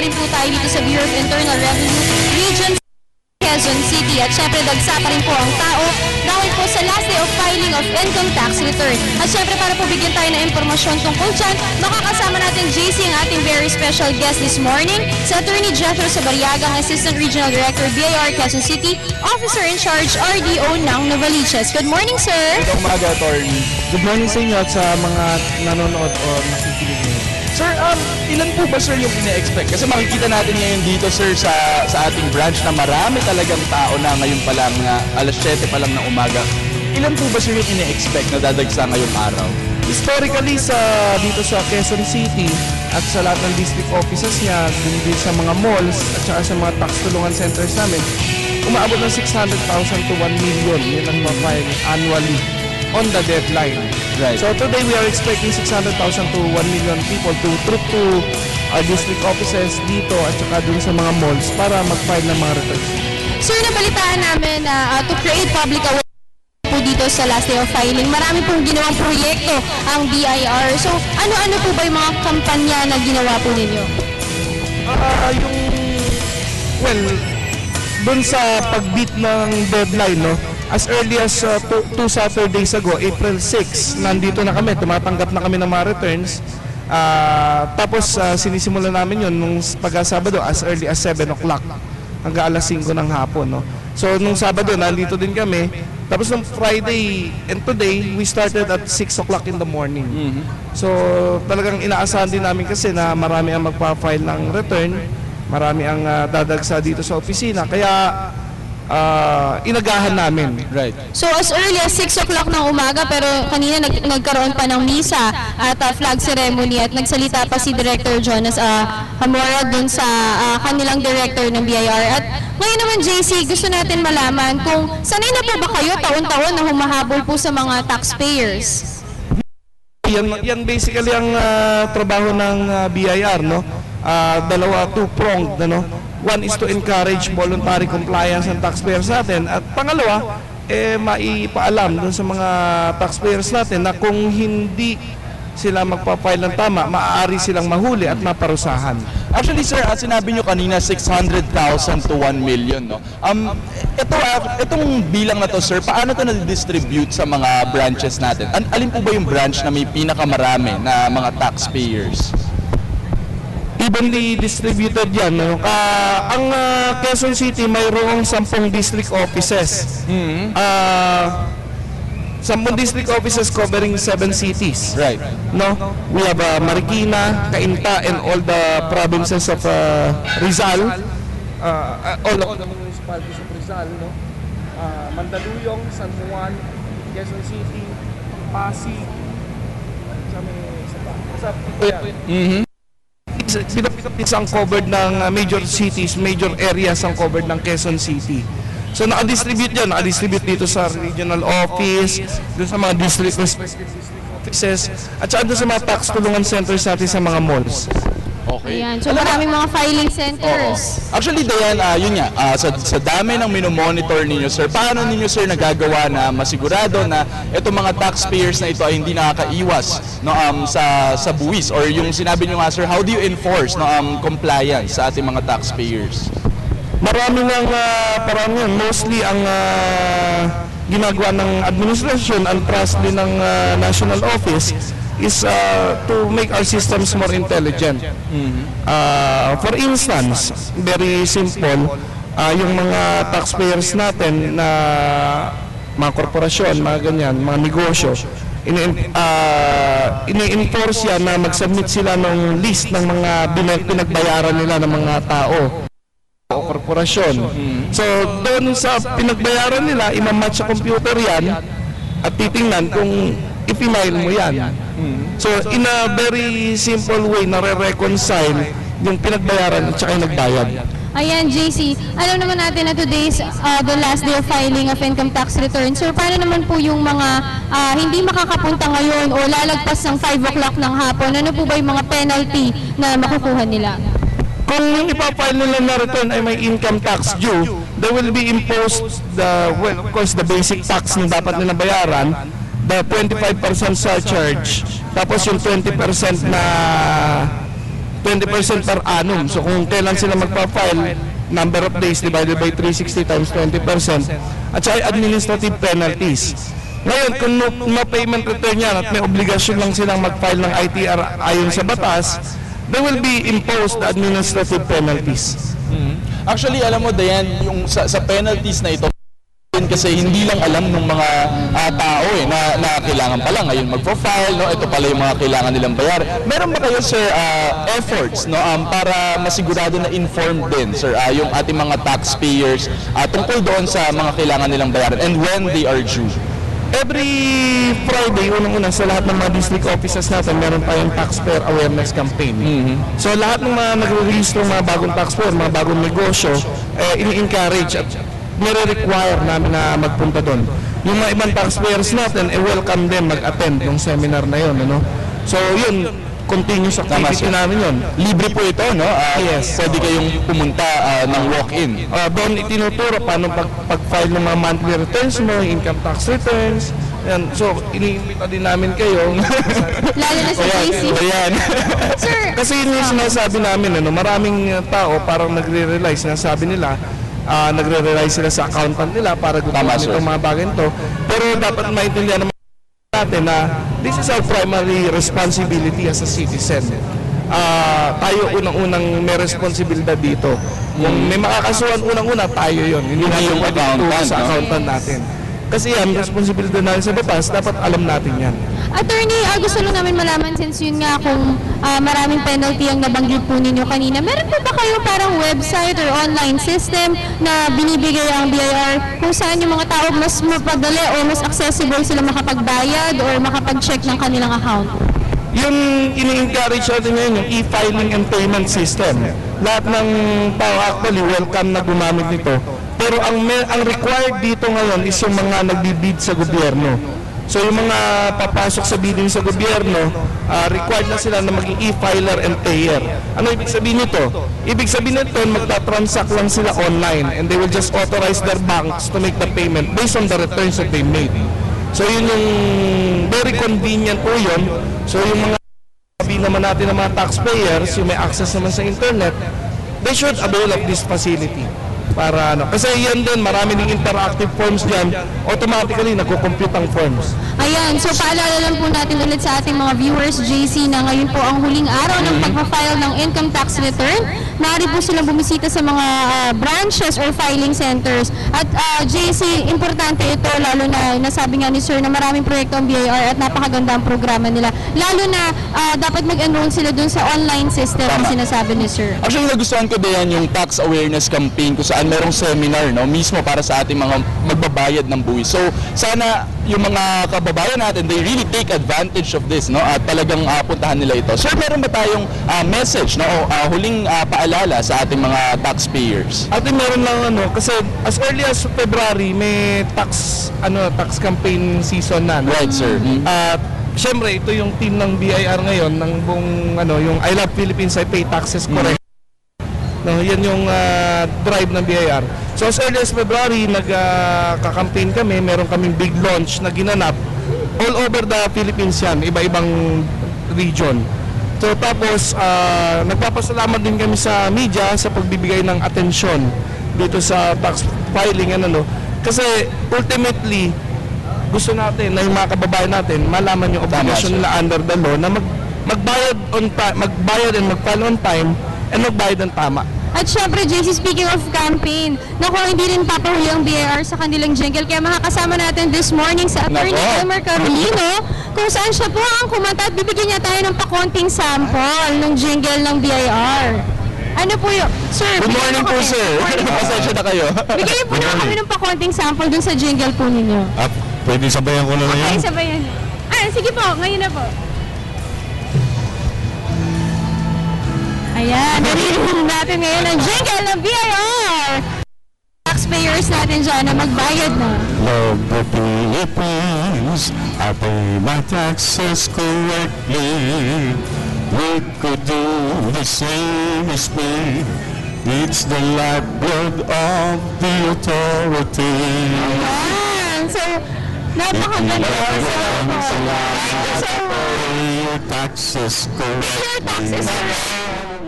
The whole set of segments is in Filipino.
pa rin po tayo dito sa Bureau of Internal Revenue Region Quezon City. At syempre, dagsa pa rin po ang tao dahil po sa last day of filing of income tax return. At syempre, para po bigyan tayo ng impormasyon tungkol dyan, makakasama natin JC, ang ating very special guest this morning, sa Attorney Jethro Sabariaga, ang Assistant Regional Director, BIR Quezon City, Officer in Charge, RDO ng Novaliches. Good morning, sir! Good umaga, Attorney. Good morning sa inyo at sa mga nanonood o nakikinig ngayon. Sir, ilan po ba, sir, yung ina-expect? Kasi makikita natin ngayon dito, sir, sa ating branch na marami talagang tao na ngayon pa lang, alas 7 pa lang na umaga. Ilan po ba, sir, yung ina-expect na dadagsa ngayong araw? Historically, dito sa Quezon City at sa lahat ng district offices niya, din sa mga malls at saka sa mga tax tulungan centers namin, umaabot ng 600,000 to 1 million. Yun ang ma-file annually on the deadline. Right. So today we are expecting 600,000 to 1 million people to troop to our district offices dito at saka dun sa mga malls para mag-file ng mga returns. Sir, nabalitaan namin na to create public awareness po dito sa last day of filing, marami pong ginawang proyekto ang BIR. So, ano-ano po ba yung mga kampanya na ginawa po ninyo? Dun sa pag-beat ng deadline, no? As early as 2 Saturdays ago, April 6, nandito na kami, tumatanggap na kami ng mga returns. Tapos sinisimulan namin yun nung pagka-Sabado as early as 7 o'clock hanggang alas 5 ng hapon. No? So nung Sabado, nandito din kami. Tapos nung Friday and today, we started at 6 o'clock in the morning. So talagang inaasahan din namin kasi na marami ang magpa-file ng return, marami ang dadagsa dito sa opisina. Kaya inagahan namin. Right. So as early as 6 o'clock ng umaga, pero kanina nagkaroon pa ng misa at flag ceremony at nagsalita pa si Director Jonas Hamora dun sa kanilang director ng BIR. At ngayon naman, JC, gusto natin malaman kung sanay na po ba kayo taon-taon na humahabol po sa mga taxpayers? Yan basically ang trabaho ng BIR, no? Dalawa, two-pronged, no? One is to encourage voluntary compliance ng taxpayers natin at pangalawa, maipaalam dun sa mga taxpayers natin na kung hindi sila magpa-file ng tama, maaari silang mahuli at maparusahan. Actually, sir, sinabi nyo kanina 600,000 to 1 million, no? Itong bilang na to, sir, paano to na-distribute sa mga branches natin? Alin po ba yung branch na may pinakamarami na mga taxpayers? Evenly distributed yan. No? Ang Quezon City mayroong 10 district offices. 10 district offices covering 7 cities. Right. No? We have Marikina, Cainta, and all the provinces of Rizal. All of the municipalities of Rizal. No? Mandaluyong, San Juan, Quezon City, Pasig, Isang covered ng major cities, major areas ang covered ng Quezon City. So naka-distribute yan, naka-distribute dito sa regional office, doon sa mga district offices, at saka doon sa mga tax tulungan centers natin sa mga malls. Okay. Ayan. So maraming mga filing centers. Actually, Dayan, yun nga, sa dami ng minomonitor ninyo, sir, paano ninyo, sir, nagagawa na masigurado na itong mga taxpayers na ito ay hindi nakakaiwas, no, sa buwis? Or yung sinabi nyo nga, sir, how do you enforce, no, compliance sa ating mga taxpayers? Marami ng parang yun. Mostly ang ginagawa ng administrasyon, ang trust din ng national office, is to make our systems more intelligent. For instance, very simple, yung mga taxpayers natin na mga korporasyon, mga ganyan, mga negosyo, ini-enforce yan na mag-submit sila ng list ng mga pinagbayaran nila ng mga tao o korporasyon. So doon sa pinagbayaran nila, imamatch sa computer yan at titingnan kung i-file mo yan. So in a very simple way, nare-reconcile yung pinagbayaran at saka yung nagbayad. Ayan, JC, alam naman natin na today is the last day of filing of income tax return. Sir, paano naman po yung mga hindi makakapunta ngayon o lalagpas ng 5 o'clock ng hapon? Ano po ba yung mga penalty na makukuha nila? Kung yung ipapile nila na return ay may income tax due, they will be imposed of course, the basic tax na dapat nila bayaran, the 25% surcharge, tapos yung 20% na 20% per annum. So kung kailan sila magpa-file, number of days divided by 360 times 20%, at saka administrative penalties. Ngayon, kung no payment return yan at may obligasyon lang silang mag-file ng ITR ayon sa batas, they will be imposed the administrative penalties. Actually, alam mo, Dayan, yung sa penalties na ito, kasi hindi lang alam ng mga tao na kailangan pala ngayon magpo-file, no? Ito pala yung mga kailangan nilang bayaran. Meron ba kayo, sir, efforts, no, para masigurado na informed din, sir, yung ating mga taxpayers tungkol doon sa mga kailangan nilang bayaran and when they are due? Every Friday, unang-una sa lahat ng mga district offices natin, meron tayong taxpayer awareness campaign. So lahat ng mga nagre-release ng mga bagong taxpayer, mga bagong negosyo, ini-encourage at nire-require namin na magpunta doon. Yung mga ibang taxpayers natin, welcome them mag-attend ng seminar na yun. Ano? So yun, continuous activity namin yun. Libre po ito, no? Yes. Pwede kayong pumunta ng walk-in. Doon itinuturo paano pag-file ng mga monthly returns mo, income tax returns. Yan. So, iniimbita din namin kayo. Lalo na sa JC. Ayan. Sir, Kasi yun yung sinasabi namin, ano, maraming tao parang nagre-rely, sinasabi nila, nagre-rely sila sa accountant nila para Tama, gumawa sir. nitong mga bagay nito. Pero dapat maintindihan naman natin na this is our primary responsibility as a citizen. Tayo unang-unang may responsibilidad dito. Kung may makakasuhan unang-una, tayo yun. Hindi natin yung pwede accountant, ituro sa no? accountant natin. Kasi yan, responsibilidad natin sa batas, dapat alam natin yan. Attorney, gusto lang namin malaman since yun nga kung maraming penalty ang nabanggit po ninyo kanina. Meron po ba kayo parang website or online system na binibigay ang BIR kung saan yung mga tao mas mapadali o mas accessible sila makapagbayad or makapag-check ng kanilang account? Yung ini-encourage natin ngayon, yung e-filing and payment system. Lahat ng tao actually welcome na gumamit nito. Pero ang required dito ngayon is yung mga nagbibid sa gobyerno. So yung mga papasok sa bidding sa gobyerno, required na sila na maging e-filer and payer. Ano ibig sabihin nito? Ibig sabihin nito, magta-transact lang sila online and they will just authorize their banks to make the payment based on the returns that they made. So yun yung very convenient po yun. So yung mga sabihin naman natin ng mga taxpayers, yung may access naman sa internet, they should avail of this facility. Para ano, kasi yan din, marami ng interactive forms dyan, automatically nagko-compute ang forms. Ayan, so paalala lang po natin ulit sa ating mga viewers, JC, na ngayon po ang huling araw ng pagpa-file ng income tax return. Maaari po silang bumisita sa mga branches or filing centers. At JC, importante ito, lalo na nasabi nga ni Sir na maraming proyekto ang BIR at napakaganda ang programa nila. Lalo na dapat mag-enroll sila dun sa online system na sinasabi ni Sir. Actually, nagustuhan ko din yung tax awareness campaign kung saan merong seminar, no, mismo para sa ating mga magbabayad ng buwis. So, sana yung mga kababayan natin, they really take advantage of this, no, at talagang puntahan nila ito. Sir, meron ba tayong message, no, huling paalala sa ating mga taxpayers? Ate, meron lang ano, kasi as early as February, may tax campaign season na. No? Right, sir. At syempre, ito yung team ng BIR ngayon, ng buong, yung I Love Philippines, I Pay Taxes Correct. No, yan yung drive ng BIR. So as early as February, nagka-campaign kami, meron kaming big launch na ginanap all over the Philippines yan, iba-ibang region. So tapos, nagpapasalamat din kami sa media sa pagbibigay ng atensyon dito sa tax filing. Kasi ultimately, gusto natin na yung mga kababayan natin malaman yung obligasyon nila under the law na magbayad and mag-file on time and magbayad ng tama. At syempre, JC, speaking of campaign, naku, hindi rin papahuli ang BIR sa kanilang jingle. Kaya makakasama natin this morning sa Attorney Elmer Carolino, kung saan siya po ang kumanta at bibigyan niya tayo ng pakonting sample ng jingle ng BIR. Ano po yun? Sir, Good morning po, sir. Pasensya na kayo. bigyan po na kami ng pakonting sample dun sa jingle po ninyo. Pwede sabayan ko na lang Okay, yan. sabayan. Sige po, ngayon na po. Ayan, narinig natin ngayon ang jingle ng BIR. Taxpayers natin dyan na magbayad na. Love the Philippines, I pay my taxes correctly. We could do the same as me. It's the lifeblood of the authority. Ayan, so napakaganda po sa Pay your taxes correctly. Your taxes are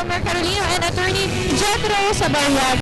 Elmer Carolino and Attorney Jethro Sabayag.